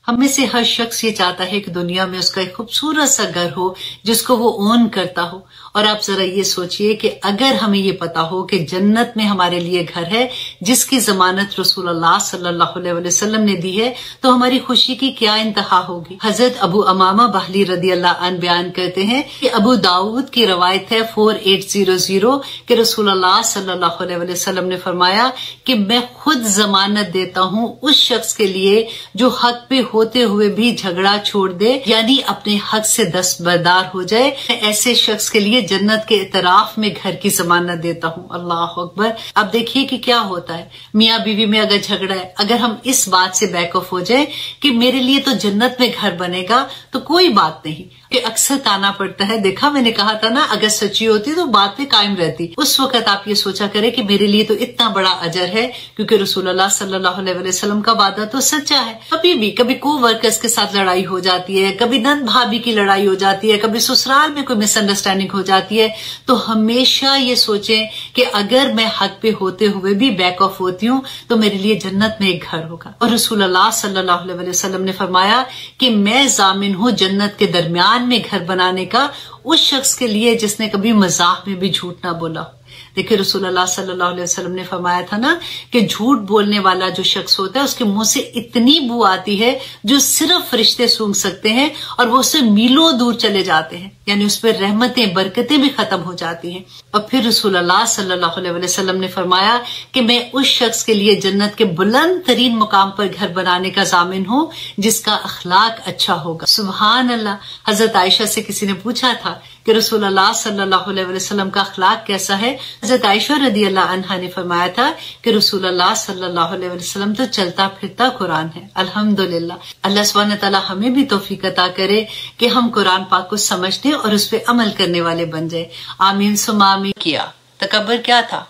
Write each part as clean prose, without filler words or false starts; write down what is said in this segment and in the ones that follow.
हम में से हर शख्स ये चाहता है कि दुनिया में उसका एक खूबसूरत सा घर हो जिसको वो ओन करता हो। और आप जरा ये सोचिए कि अगर हमें ये पता हो कि जन्नत में हमारे लिए घर है जिसकी जमानत रसूलुल्लाह सल्लल्लाहु अलैहि वसल्लम ने दी है, तो हमारी खुशी की क्या इंतहा होगी। हजरत अबू अमामा बाहली रदी अल्लाह अन बयान करते हैं कि अबू दाऊद की रवायत है 4800 कि रसूलुल्लाह सल्लल्लाहु अलैहि वसल्लम ने फरमाया कि मैं खुद जमानत देता हूँ उस शख्स के लिए जो हक पे होते हुए भी झगड़ा छोड़ दे, यानी अपने हक से दस्तबरदार हो जाए। ऐसे शख्स के लिए जन्नत के इतराफ में घर की जमानत देता हूँ। अल्लाह अकबर। अब देखिए कि क्या होता है मियाँ बीवी में अगर झगड़ा है, अगर हम इस बात से बैक ऑफ हो जाए कि मेरे लिए तो जन्नत में घर बनेगा तो कोई बात नहीं, कि अक्सर ताना पड़ता है। देखा, मैंने कहा था ना, अगर सच्ची होती तो बात पे कायम रहती। उस वक्त आप ये सोचा करें कि मेरे लिए तो इतना बड़ा अजर है क्योंकि रसूलुल्लाह सल्लल्लाहु अलैहि वसल्लम का वादा तो सच्चा है। कभी भी कभी को वर्कर्स के साथ लड़ाई हो जाती है, कभी नंद भाभी की लड़ाई हो जाती है, कभी ससुराल में कोई मिसअंडरस्टैंडिंग हो जाती है, तो हमेशा ये सोचें कि अगर मैं हक पे होते हुए भी बैक ऑफ होती हूँ तो मेरे लिए जन्नत में एक घर होगा। और रसूलुल्लाह सल्लल्लाहु अलैहि वसल्लम ने फरमाया कि मैं जामिन हूँ जन्नत के दरमियान में घर बनाने का उस शख्स के लिए जिसने कभी मजाक में भी झूठ ना बोला। देखिए, रसूलुल्लाह सल्लल्लाहु अलैहि वसल्लम ने फरमाया था ना कि झूठ बोलने वाला जो शख्स होता है उसके मुंह से इतनी बू आती है जो सिर्फ फरिश्ते सूंघ सकते हैं और वो उससे मीलों दूर चले जाते हैं, यानी उस पर रहमतें बरकतें भी खत्म हो जाती हैं। और फिर रसूलुल्लाह सल्लल्लाहु अलैहि वसल्लम ने फरमाया कि मैं उस शख्स के लिए जन्नत के बुलंद तरीन मुकाम पर घर बनाने का जामिन हूँ जिसका अखलाक अच्छा होगा। सुभान अल्लाह। हजरत आयशा से किसी ने पूछा था कि रसूलुल्लाह सल्लल्लाहु अलैहि वसल्लम का अखलाक कैसा है। हजरत आयशा रदी अल्लाह अन्हा ने फरमाया था कि रसूलुल्लाह सल्लल्लाहु अलैहि वसल्लम तो चलता फिरता कुरान है। अल्हम्दुलिल्लाह। अल्लाह सुब्हानहू तआला हमें भी तौफीक अता करे कि हम कुरान पाक को समझने और उस पर अमल करने वाले बन जाए। आमीन सुम्मा आमीन। किया तकब्बर क्या था?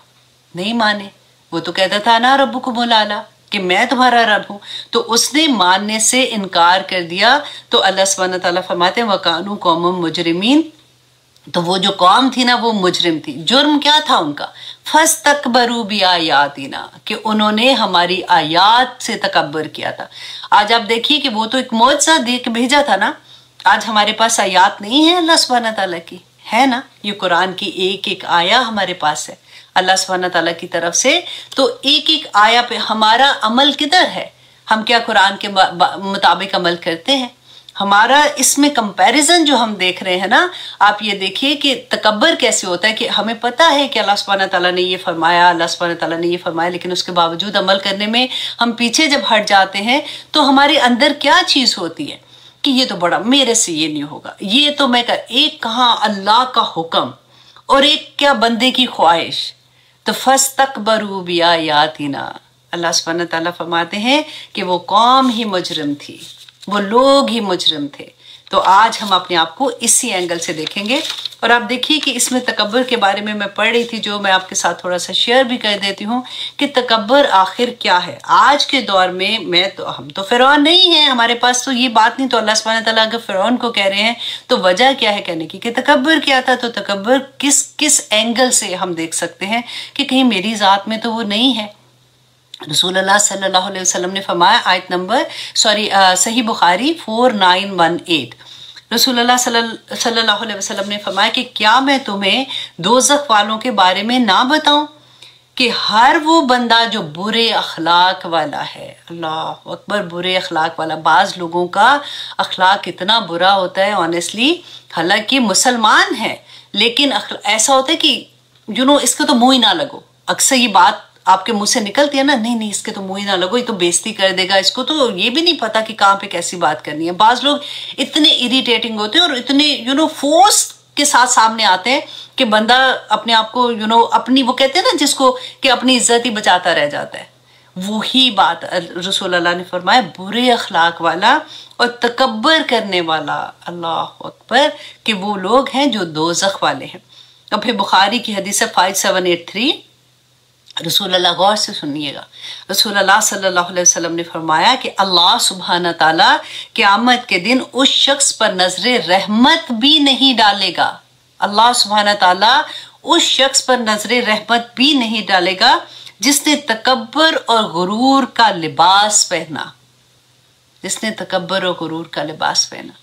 नहीं माने। वो तो कहता था ना रब्बुकुमुल आला, कि मैं तुम्हारा रब हूं, तो उसने मानने से इनकार कर दिया। तो अल्लाह सुब्हानहू तआला फरमाते हैं वकानु कौमुम मुजरिमीन, तो वो जो कौम थी ना वो मुजरिम थी। जुर्म क्या था उनका? फस्तकबरू बिआयातिना, कि उन्होंने हमारी आयात से तकब्बर किया था। आज आप देखिए कि वो तो एक मौजज़ा दे के भेजा था ना, आज हमारे पास आयात नहीं है अल्लाह सुब्हानहू तआला की, है ना। ये कुरान की एक एक आया हमारे पास है अल्लाह सुब्हानहू तआला की तरफ से। तो एक एक आया पे हमारा अमल किधर है? हम क्या कुरान के मुताबिक अमल करते हैं? हमारा इसमें कंपैरिजन जो हम देख रहे हैं ना, आप ये देखिए कि तकब्बर कैसे होता है कि हमें पता है कि अल्लाह सुब्हानहू तआला ने ये फरमाया, अल्लाह सुब्हानहू तआला ने ये फरमाया, लेकिन उसके बावजूद अमल करने में हम पीछे जब हट जाते हैं तो हमारे अंदर क्या चीज होती है कि ये तो बड़ा, मेरे से ये नहीं होगा, ये तो मैं कर। एक कहाँ अल्लाह का हुक्म और एक क्या बंदे की ख्वाहिश। तो फस्तकबरू बिआयातिना, अल्लाह सुब्हानहू तआला फरमाते हैं कि वो कौम ही मुजरिम थी, वो लोग ही मुजरिम थे। तो आज हम अपने आप को इसी एंगल से देखेंगे। और आप देखिए कि इसमें तकब्बर के बारे में मैं पढ़ रही थी, जो मैं आपके साथ थोड़ा सा शेयर भी कर देती हूँ कि तकब्बर आखिर क्या है। आज के दौर में हम तो फिरौन नहीं है, हमारे पास तो ये बात नहीं। तो अल्लाह सुब्हानहू तआला अगर फिरौन को कह रहे हैं तो वजह क्या है कहने की कि तकब्बर क्या था। तो तकब्बर किस एंगल से हम देख सकते हैं कि कहीं मेरी जात में तो वो नहीं है। रसूलुल्लाह सल्लल्लाहु अलैहि वसल्लम ने फरमाया, आयत नंबर सही बुखारी 4918, रसूलुल्लाह सल्लल्लाहु अलैहि वसल्लम ने फरमाया कि क्या मैं तुम्हें दोज़ख वालों के बारे में ना बताऊं कि हर वो बंदा जो बुरे अखलाक वाला है। अल्लाह अकबर। बुरे अखलाक वाला, बाज लोगों का अखलाक इतना बुरा होता है ऑनेस्टली, हालांकि मुसलमान है लेकिन ऐसा होता है कि इसको तो मुंह ही ना लगो। अक्सर ये बात आपके मुंह से निकलती है ना, नहीं इसके तो मुंह ही ना लगो, ये तो बेइज्जती कर देगा, इसको तो ये भी नहीं पता कि कहाँ पे कैसी बात करनी है। बाज लोग इतने इरिटेटिंग होते हैं और इतने फोर्स के साथ सामने आते हैं कि बंदा अपने आप को अपनी, वो कहते हैं ना जिसको, कि अपनी इज्जत ही बचाता रह जाता है। वही बात रसूलुल्लाह ने फरमाया, बुरे अखलाक वाला और तकब्बर करने वाला, अल्लाह अकबर, कि वो लोग हैं जो दोज़ख वाले हैं। अब फिर बुखारी की हदीस है 5783, रसूलुल्लाह गौर से सुनिएगा। रसूलुल्लाह सल्लल्लाहु अलैहि वसल्लम ने फरमाया कि अल्लाह सुब्हाना ताला क़यामत के दिन उस शख्स पर नजरे रहमत भी नहीं डालेगा। अल्लाह सुब्हाना ताला उस शख्स पर नजरे रहमत भी नहीं डालेगा जिसने तकब्बर और गुरूर का लिबास पहना। जिसने तकब्बर और गुरूर का लिबास पहना।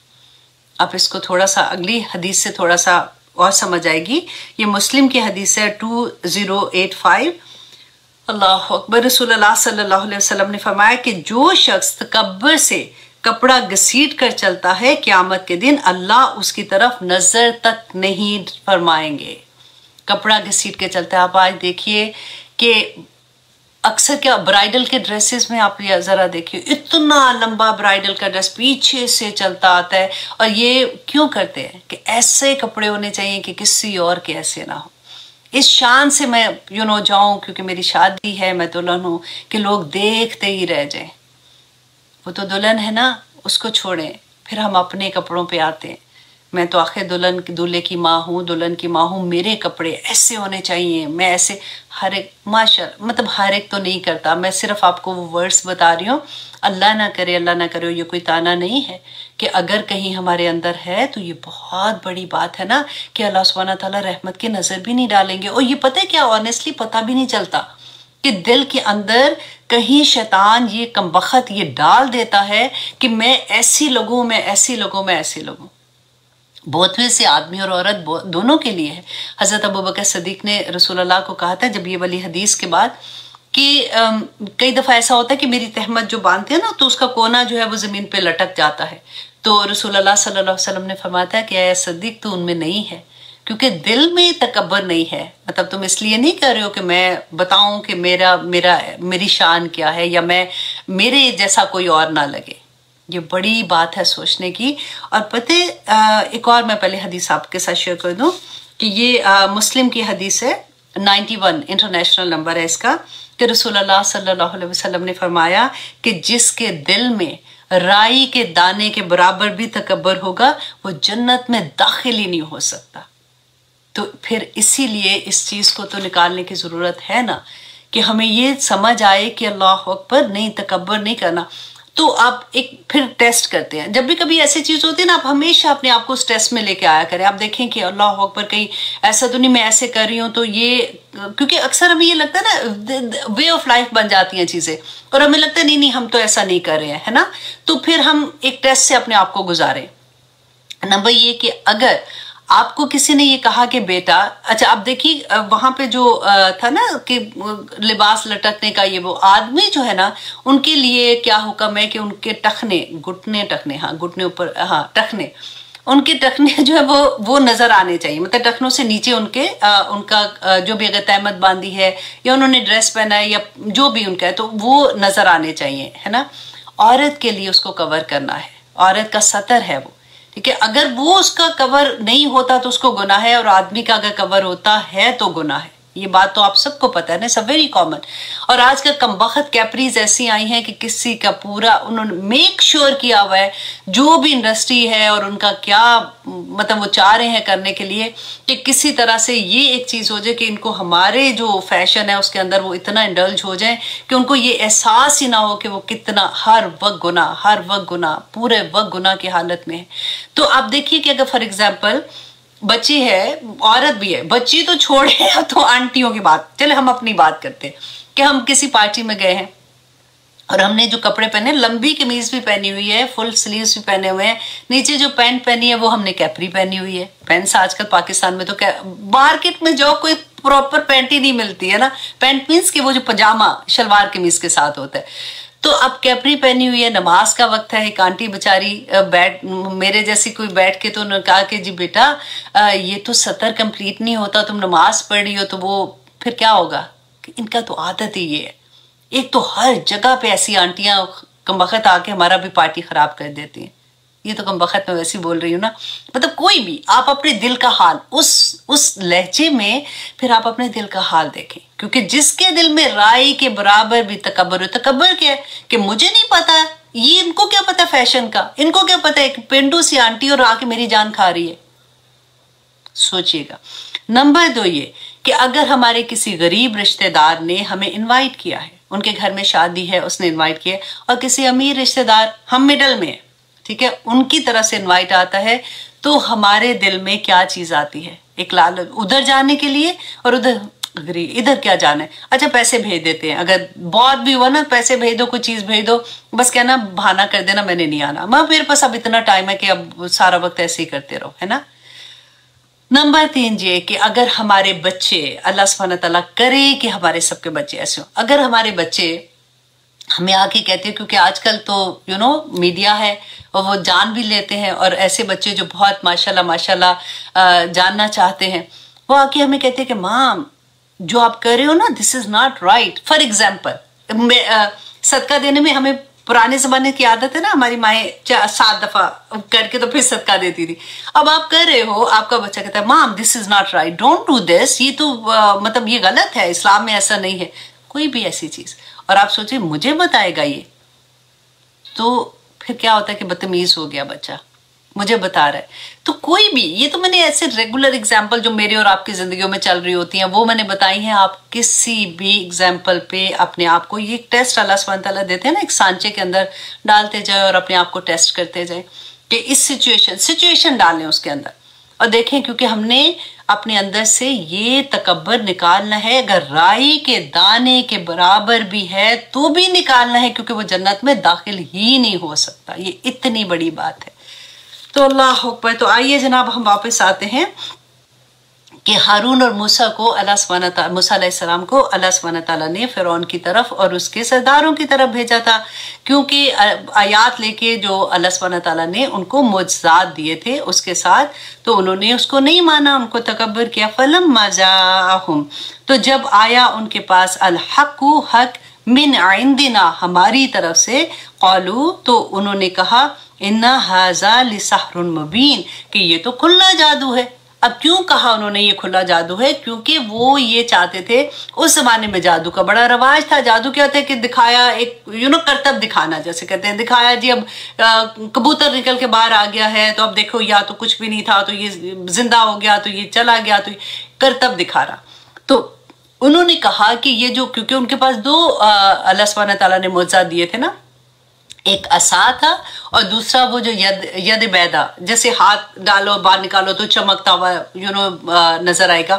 आप इसको थोड़ा सा अगली हदीस से थोड़ा सा और समझ आएगी। ये मुस्लिम की हदीस है 2085। अल्लाह अकबर। रसूलुल्लाह सल्लल्लाहु अलैहि वसल्लम ने फरमाया कि जो शख्स तकब्बर से कपड़ा घसीट कर चलता है, क़यामत के दिन अल्लाह उसकी तरफ नजर तक नहीं फरमाएंगे। कपड़ा घसीट के चलता है। आप आज देखिए कि अक्सर क्या ब्राइडल के ड्रेसेस में आप ये जरा देखिए, इतना लंबा ब्राइडल का ड्रेस पीछे से चलता आता है। और ये क्यों करते हैं कि ऐसे कपड़े होने चाहिए कि किसी और के ऐसे ना हो। इस शान से मैं जाऊं क्योंकि मेरी शादी है, मैं दुल्हन हूं, कि लोग देखते ही रह जाएं। वो तो दुल्हन है ना, उसको छोड़ें, फिर हम अपने कपड़ों पे आते हैं। मैं तो आखिर दूल्हे की माँ हूँ, दुल्हन की माँ हूँ, मेरे कपड़े ऐसे होने चाहिए, मैं ऐसे हर एक माशाअल्लाह, मतलब हर एक तो नहीं करता, मैं सिर्फ आपको वो वर्ड्स बता रही हूँ। अल्लाह ना करे, ये कोई ताना नहीं है कि अगर कहीं हमारे अंदर है तो ये बहुत बड़ी बात है ना कि अल्लाह सुब्हानहू तआला रहमत की नज़र भी नहीं डालेंगे। और ये पता है क्या, ऑनेस्टली पता भी नहीं चलता कि दिल के अंदर कहीं शैतान ये कमबख्त ये डाल देता है कि मैं ऐसी लगूं, मैं ऐसी लगूं, मैं ऐसी लगूं। बहुत में से आदमी और औरत दोनों के लिए है। हज़रत अबू बकर सदीक ने रसूलुल्लाह को कहा था जब ये वाली हदीस के बाद कि कई दफ़ा ऐसा होता है कि मेरी तहमत जो बांधते हैं ना तो उसका कोना जो है वो ज़मीन पे लटक जाता है। तो रसूलुल्लाह सल्लल्लाहु अलैहि वसल्लम ने फरमाया था कि ऐ सदीक तो उनमें नहीं है, क्योंकि दिल में तकब्बर नहीं है। मतलब तुम इसलिए नहीं कर रहे हो कि मैं बताऊं कि मेरी शान क्या है या मैं मेरे जैसा कोई और ना लगे। ये बड़ी बात है सोचने की। और पता है एक और मैं पहले हदीस आपके साथ शेयर कर दूं कि ये मुस्लिम की हदीस है, 91 इंटरनेशनल नंबर है इसका, कि रसूलुल्लाह सल्लल्लाहु अलैहि वसल्लम ने फरमाया कि जिसके दिल में राई के दाने के बराबर भी तकब्बर होगा वो जन्नत में दाखिल ही नहीं हो सकता। तो फिर इसीलिए इस चीज को तो निकालने की जरूरत है ना कि हमें ये समझ आए कि अल्लाह अकबर, नहीं तकब्बर नहीं करना। तो आप एक फिर टेस्ट करते हैं, जब भी कभी ऐसी चीज होती है ना, आप हमेशा अपने आप को स्ट्रेस में लेके आया करें। आप देखें कि अल्लाह अकबर कहीं ऐसा तो नहीं मैं ऐसे कर रही हूँ तो ये, क्योंकि अक्सर हमें ये लगता है ना वे ऑफ लाइफ बन जाती हैं चीजें, और हमें लगता है नहीं हम तो ऐसा नहीं कर रहे हैं, है ना। तो फिर हम एक टेस्ट से अपने आप को गुजारें। नंबर ये कि अगर आपको किसी ने ये कहा कि बेटा, अच्छा आप देखिए वहां पे जो था ना कि लिबास लटकने का, ये वो आदमी जो है ना उनके लिए क्या हुक्म है कि उनके घुटने ऊपर टखने, उनके टखने जो है वो नजर आने चाहिए। मतलब टखनों से नीचे उनका जो भी अगर तहमत बांधी है या उन्होंने ड्रेस पहना है या जो भी उनका है तो वो नजर आने चाहिए, है ना। औरत के लिए उसको कवर करना है, औरत का सतर है वो, ठीक है। अगर वो उसका कवर नहीं होता तो उसको गुनाह है, और आदमी का अगर कवर होता है तो गुनाह है। ये बात तो आप सबको पता है ना, सब वेरी कॉमन। और आज का कमबख्त कैपरीज ऐसी आई हैं कि किसी का पूरा उन्होंने मेक श्योर किया हुआ है, जो भी इंडस्ट्री है और उनका क्या मतलब वो चाह रहे हैं करने के लिए कि किसी तरह से ये एक चीज हो जाए कि इनको हमारे जो फैशन है उसके अंदर वो इतना इंडल्ज हो जाए कि उनको ये एहसास ही ना हो कि वो कितना हर वक्त गुनाह पूरे वक्त गुनाह की हालत में है। तो आप देखिए कि अगर फॉर एग्जाम्पल बच्ची है, औरत भी है, बच्ची तो छोड़े तो आंटियों की बात, चले हम अपनी बात करते हैं कि हम किसी पार्टी में गए हैं और हमने जो कपड़े पहने, लंबी कमीज भी पहनी हुई है, फुल स्लीव्स भी पहने हुए हैं, नीचे जो पैंट पहनी है वो हमने कैपरी पहनी हुई है। पैंट्स आजकल पाकिस्तान में तो मार्केट में जो कोई प्रॉपर पैंट ही नहीं मिलती है ना, पैंट मीन्स कि वो जो पजामा शलवार कमीज के साथ होता है। तो अब कैपरी पहनी हुई है, नमाज का वक्त है, एक आंटी बेचारी मेरे जैसी कोई बैठ के तो उन्होंने कहा कि जी बेटा ये तो सतर कंप्लीट नहीं होता, तुम नमाज पढ़ रही हो तो वो फिर क्या होगा। इनका तो आदत ही ये है, एक तो हर जगह पे ऐसी आंटियां कमबख्त आके हमारा भी पार्टी खराब कर देती हैं। ये तो कमबख्त मैं वैसे बोल रही हूँ ना, मतलब कोई भी आप अपने दिल का हाल उस लहजे में फिर आप अपने दिल का हाल देखें, क्योंकि जिसके दिल में राई के बराबर भी तकब्बर क्या है कि मुझे नहीं पता, ये इनको क्या पता फैशन का, इनको क्या पता एक पेंडू सी आंटी और आके मेरी जान खा रही है। सोचिएगा। नंबर 2 ये कि अगर हमारे किसी गरीब रिश्तेदार ने हमें इन्वाइट किया है, उनके घर में शादी है, उसने इन्वाइट किया, और किसी अमीर रिश्तेदार हम मिडल में, ठीक है, उनकी तरफ से इनवाइट आता है, तो हमारे दिल में क्या चीज आती है, एक लालच उधर जाने के लिए और उधर अग्री, इधर क्या जाना है, अच्छा पैसे भेज देते हैं, अगर बहुत भी हुआ ना पैसे भेज दो, कुछ चीज भेज दो, बस क्या ना बहाना कर देना मैंने नहीं आना, मेरे पास अब इतना टाइम है कि अब सारा वक्त ऐसे ही करते रहो, है ना। नंबर 3 ये कि अगर हमारे बच्चे, अल्लाह सुब्हानहू तआला करे कि हमारे सबके बच्चे ऐसे हो, अगर हमारे बच्चे हमें आके कहते हैं, क्योंकि आजकल तो मीडिया है और वो जान भी लेते हैं, और ऐसे बच्चे जो बहुत माशाल्लाह जानना चाहते हैं, वो आके हमें कहते हैं कि माम जो आप कर रहे हो ना, this is not right. For example सदका देने में हमें पुराने जमाने की आदत है ना, हमारी माएँ 7 दफा करके तो फिर सदका देती थी। अब आप कर रहे हो, आपका बच्चा कहता है माम this is not right, don't do this, ये तो मतलब ये गलत है, इस्लाम में ऐसा नहीं है, कोई भी ऐसी चीज, और आप सोचिए मुझे बताएगा ये, तो फिर क्या होता है कि बदतमीज हो गया बच्चा, मुझे बता रहा है। तो कोई भी, ये तो मैंने ऐसे रेगुलर एग्जाम्पल जो मेरे और आपकी जिंदगियों में चल रही होती हैं वो मैंने बताई हैं। आप किसी भी एग्जाम्पल पे अपने आप को, ये टेस्ट अल्लाह सुब्हानहू तआला देते हैं ना, एक सांचे के अंदर डालते जाए और अपने आप को टेस्ट करते जाए कि इस सिचुएशन डालें उसके अंदर, और देखें, क्योंकि हमने अपने अंदर से ये तकब्बर निकालना है, अगर राई के दाने के बराबर भी है तो भी निकालना है, क्योंकि वो जन्नत में दाखिल ही नहीं हो सकता। ये इतनी बड़ी बात है। तो अल्लाह अकबर। तो आइए जनाब हम वापस आते हैं कि हारून और मूसा को मूसा अलैहिस्सलाम को अल्लाह सुब्हानहू तआला ने फिरौन की तरफ और उसके सरदारों की तरफ भेजा था, क्योंकि आयात लेके जो अल्लाह सुब्हानहू तआला ने उनको मुअज्जिज़ात दिए थे उसके साथ, तो उन्होंने उसको नहीं माना, उनको तकब्बर किया। फलम्मा जाअहुम, तो जब आया उनके पास अल हक़्क़ु, हक, मिन इंदिना, हमारी तरफ से, क़ालू, तो उन्होंने कहा इन्ना हाज़ा लिसहरुन मुबीन, कि ये तो खुला जादू है। अब क्यों कहा उन्होंने ये खुला जादू है? क्योंकि वो ये चाहते थे, उस जमाने में जादू का बड़ा रवाज था। जादू क्या होता है कि दिखाया, एक करतब दिखाना, जैसे कहते हैं दिखाया जी, अब कबूतर निकल के बाहर आ गया है तो अब देखो, या तो कुछ भी नहीं था तो ये जिंदा हो गया, तो ये चला गया, तो करतब दिखा रहा। तो उन्होंने कहा कि ये जो, क्योंकि उनके पास 2 अल्लाह सुब्हानहू तआला ने मुअज्जिज़ात दिए थे ना, एक असा था और दूसरा वो जो यद बैदा, जैसे हाथ डालो बाहर निकालो तो चमकता हुआ नजर आएगा।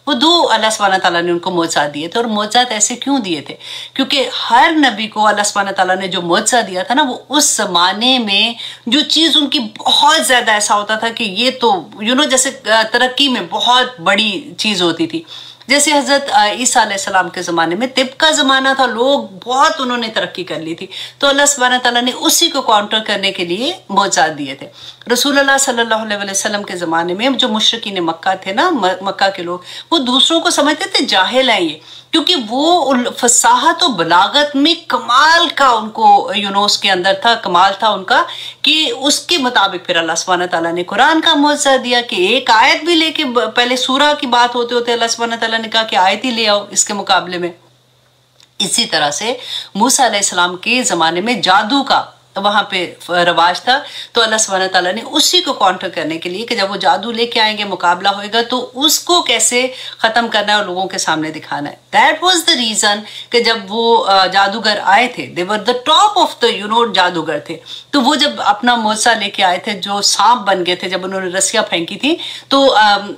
वो 2 अल्लाह सुब्हानहू तआला ने उनको मुअज्जिज़ात दिए थे। और मुअज्जिज़ात ऐसे क्यों दिए थे? क्योंकि हर नबी को अल्लाह सुब्हानहू तआला ने जो मुअज्जिज़ा दिया था ना, वो उस जमाने में जो चीज उनकी बहुत ज्यादा ऐसा होता था कि ये तो जैसे तरक्की में बहुत बड़ी चीज होती थी। जैसे हजरत ईसा अलैहिस्सलाम के ज़माने में तिब का ज़माना था, लोग बहुत उन्होंने तरक्की कर ली थी, तो अल्लाह सुब्हानहू तआला ने उसी को काउंटर करने के लिए मुअज्जिज़ात दिए थे। रसूलुल्लाह सल्लल्लाहु अलैहि वसल्लम के ज़माने में जो मुशरिकीन मक्का थे ना, मक्का के लोग, वो दूसरों को समझते थे जाहिल हैं ये, क्योंकि वो फसाहत और बलागत में कमाल का उनको उसके अंदर था, कमाल था उनका, कि उसके मुताबिक फिर अल्लाह सुब्हानहू तआला ने कुरान का मुअज्जिज़ा दिया कि एक आयत भी लेके, पहले सूरा की बात होते होते अल्लाह सुब्हानहू तआला ने कहा कि आयत ही ले आओ इसके मुकाबले में। इसी तरह से मूसा अलैहिस्सलाम के ज़माने में जादू का वहां पे रवाज था, तो अल्लाह सुब्हानहू तआला ने उसी को काउंटर करने के लिए कि जब वो जादू लेके आएंगे, मुकाबला होएगा, तो उसको कैसे खत्म करना है और लोगों के सामने दिखाना है। दैट वाज द रीजन कि जब वो जादूगर आए थे, they were the top of the जादूगर थे, तो वो जब अपना मुअज्जिज़ा लेके आए थे, जो सांप बन गए थे, जब उन्होंने रस्सियां फेंकी थी, तो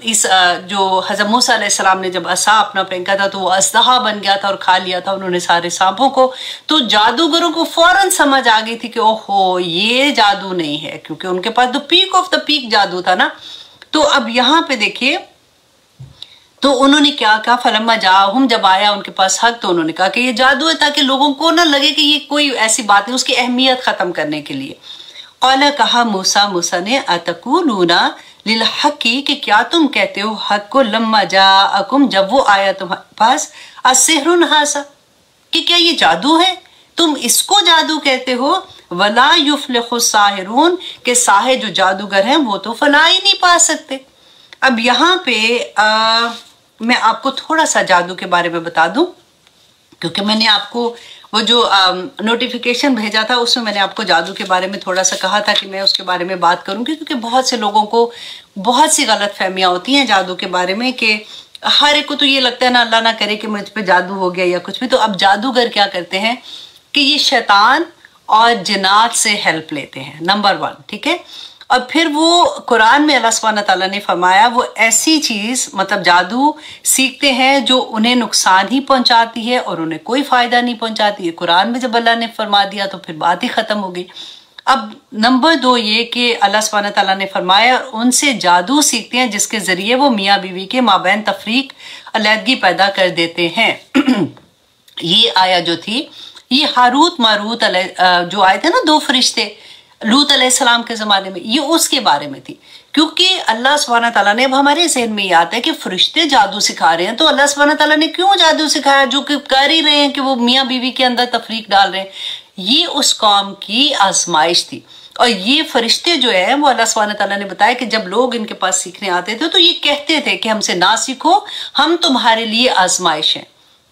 इस जो हज़रत मूसा अलैहिस्सलाम ने जब असा अपना फेंका था, तो वो अज़दहा बन गया था और खा लिया था उन्होंने सारे सांपों को। तो जादूगरों को फौरन समझ आ गई थी कि ओहो ये जादू नहीं है, क्योंकि उनके पास the peak of the peak जादू था ना। तो अब यहाँ पे देखिए, तो उन्होंने क्या कहा, फलम्मा जाअहुम, जब आया उनके पास हक, तो उन्होंने कहा कि ये जादू है, ताकि लोगों को ना लगे कि ये कोई ऐसी बात नहीं, उसकी अहमियत खत्म करने के लिए। क़ाला, कहा मूसा ने, अतक़ूलूना लिल हक़्क़ि, कि क्या तुम कहते हो हक को, लम्मा जाअकुम, जब वो आया तुम्हारे पास, असिहरुन हाज़ा, कि क्या ये जादू है, तुम इसको जादू कहते हो। वला युफ्लिहु साहिरून, के साहिर जो जादूगर हैं वो तो फलाह ही नहीं पा सकते। अब यहाँ पे मैं आपको थोड़ा सा जादू के बारे में बता दूं, क्योंकि मैंने आपको वो जो नोटिफिकेशन भेजा था उसमें मैंने आपको जादू के बारे में थोड़ा सा कहा था कि मैं उसके बारे में बात करूंगी, क्योंकि बहुत से लोगों को बहुत सी गलत फहमियाँ होती हैं जादू के बारे में, कि हर एक को तो ये लगता है ना, अल्लाह ना करे कि मुझ पे जादू हो गया या कुछ भी। तो अब जादूगर क्या करते हैं कि ये शैतान और जिन्नात से हेल्प लेते हैं, नंबर 1, ठीक है। اور پھر وہ قرآن میں اللہ سبحانہ تعالیٰ نے فرمایا وہ ایسی چیز مطلب جادو سیکھتے ہیں جو انہیں نقصان ہی پہنچاتی ہے اور انہیں کوئی فائدہ نہیں پہنچاتی ہے. قرآن میں جب اللہ نے فرما دیا تو پھر بات ہی ختم ہو گئی. اب نمبر 2 یہ کہ اللہ سبحانہ تعالیٰ نے فرمایا ان سے جادو سیکھتے ہیں جس کے ذریعے وہ میاں بیوی کے مابین تفریق علیحدگی پیدا کر دیتے ہیں. یہ آیا جو تھی یہ ہاروت ماروت جو آئے تھے نا 2 فرشتے لوط علیہ السلام کے زمانے میں, یہ اس کے بارے میں تھی. کیونکہ اللہ سبحانہ تعالیٰ نے اب ہمارے ذہن میں یہ آتا ہے کہ فرشتے جادو سکھا رہے ہیں تو اللہ سبحانہ تعالیٰ نے کیوں جادو سکھایا جو کہ کر ہی رہے ہیں کہ وہ میاں بیوی کے اندر تفریق ڈال رہے ہیں. یہ اس قوم کی آزمائش تھی. اور یہ فرشتے جو ہیں وہ اللہ سبحانہ تعالیٰ نے بتایا کہ جب لوگ ان کے پاس سیکھنے آتے تھے تو یہ کہتے تھے کہ ہم سے نہ سیکھو, ہم تمہارے لیے آزمائش ہیں.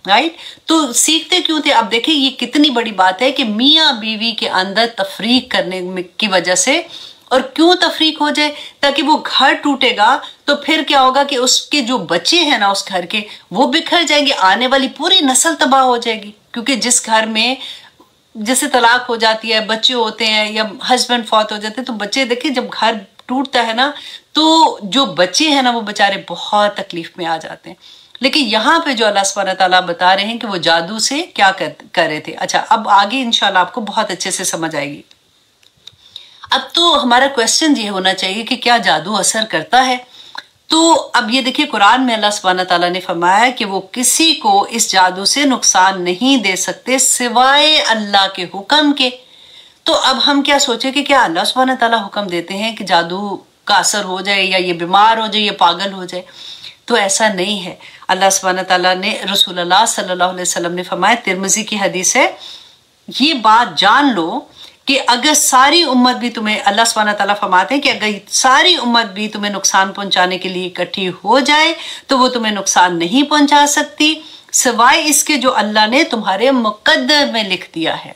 رائٹ, تو سیکھتے کیوں تھے؟ اب دیکھیں یہ کتنی بڑی بات ہے کہ میاں بیوی کے اندر تفریق کرنے کی وجہ سے. اور کیوں تفریق ہو جائے؟ تاکہ وہ گھر ٹوٹے گا تو پھر کیا ہوگا کہ اس کے جو بچے ہیں نا اس گھر کے وہ بکھر جائیں گے, آنے والی پوری نسل تباہ ہو جائے گی. کیونکہ جس گھر میں جیسے طلاق ہو جاتی ہے, بچے ہوتے ہیں یا ہسبینڈ فوت ہو جاتے ہیں, تو بچے دیکھیں جب گھر ٹوٹتا ہے نا تو جو بچے ہیں نا وہ بیچارے بہت تکلیف میں آ جاتے ہیں. لیکن یہاں پہ جو اللہ سبحانہ تعالیٰ بتا رہے ہیں کہ وہ جادو سے کیا کر رہے تھے. اچھا, اب آگے انشاءاللہ آپ کو بہت اچھے سے سمجھ آئے گی. اب تو ہمارا کویسچن یہ ہونا چاہیے کہ کیا جادو اثر کرتا ہے؟ تو اب یہ دیکھیے قرآن میں اللہ سبحانہ تعالیٰ نے فرمایا کہ وہ کسی کو اس جادو سے نقصان نہیں دے سکتے سوائے اللہ کے حکم کے. تو اب ہم کیا سوچیں کہ کیا اللہ سبحانہ تعالیٰ حکم دیتے ہیں کہ جادو کا اثر ہو جائے یا یہ بیمار ہو جائے یا پاگل ہو جائے؟ تو ایسا نہیں ہے. اللہ سبحانہ تعالیٰ نے رسول اللہ صلی اللہ علیہ وسلم نے فرمایا, ترمذی کی حدیث ہے, یہ بات جان لو کہ اگر ساری امت بھی تمہیں, اللہ سبحانہ تعالیٰ فرماتے ہیں کہ اگر ساری امت بھی تمہیں نقصان پہنچانے کے لیے اکٹھی ہو جائے تو وہ تمہیں نقصان نہیں پہنچا سکتی سوائے اس کے جو اللہ نے تمہارے مقدر میں لکھ دیا ہے.